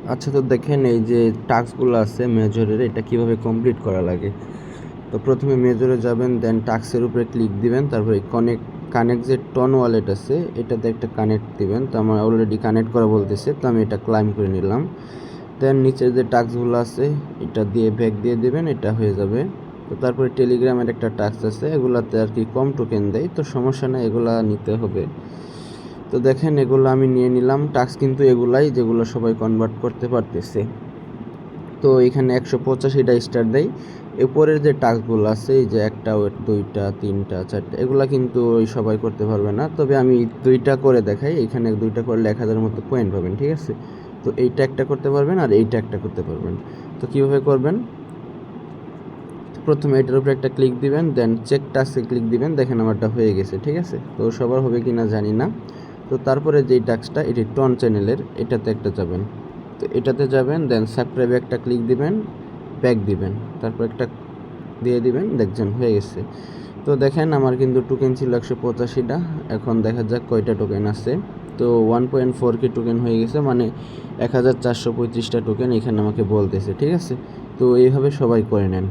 আচ্ছা, তো দেখেন এই যে টাস্কগুলো আছে মেজরের, এটা কিভাবে কমপ্লিট করা লাগে। তো প্রথমে মেজরে যাবেন, দেন টাস্কের উপরে ক্লিক দিবেন, তারপরে কানেক্ট যে টন ওয়ালেট আছে এটাতে একটা কানেক্ট দিবেন। তো আমার অলরেডি কানেক্ট করা বলতেছে, তো আমি এটা ক্লাইম করে নিলাম। দেন নিচের যে টাস্কগুলো আছে এটা দিয়ে ব্যাক দিয়ে দেবেন, এটা হয়ে যাবে। তো তারপরে টেলিগ্রামের একটা টাস্ক আছে, এগুলাতে আর কি কম টোকেন দেয়, তো সমস্যা নেই, এগুলা নিতে হবে। তো দেখেন এগুলো আমি নিয়ে নিলাম টাস্ক, কিন্তু এগুলাই যেগুলো সবাই কনভার্ট করতে পারতেছে। তো এখানে 185টা স্টার দেয়। এরপরের যে টাস্কগুলো আছে, এই যে একটা ওয়েট, দুইটা, তিনটা, চারটা, এগুলা কিন্তু ওই সবাই করতে পারবে না, তবে আমি দুইটা করে দেখাই। এখানে দুইটা করলে 1000 মতো পয়েন্ট পাবেন, ঠিক আছে। তো এইটা একটা করতে পারবেন আর এইটা একটা করতে পারবেন। তো কীভাবে করবেন, প্রথমে এটার উপরে একটা ক্লিক দিবেন, দেন চেক টাস্কে ক্লিক দিবেন। দেখেন আমারটা হয়ে গেছে, ঠিক আছে। তো সবার হবে কি না জানি না। তো তারপরে যেই টাস্কটা, এটি টন চ্যানেলের, এটাতে একটা যাবেন। তো এটাতে যাবেন, দেন সাবস্ক্রাইবে একটা ক্লিক দিবেন, ব্যাক দিবেন, তারপর একটা দিয়ে দিবেন, দেখছেন হয়ে গেছে। তো দেখেন আমার কিন্তু টোকেন ছিল 185টা, এখন দেখা যাক কয়টা টোকেন আছে। তো 1.4K টোকেন হয়ে গেছে, মানে 1435টা টোকেন এখানে আমাকে বলতেছে, ঠিক আছে। তো এইভাবে সবাই করে নেন।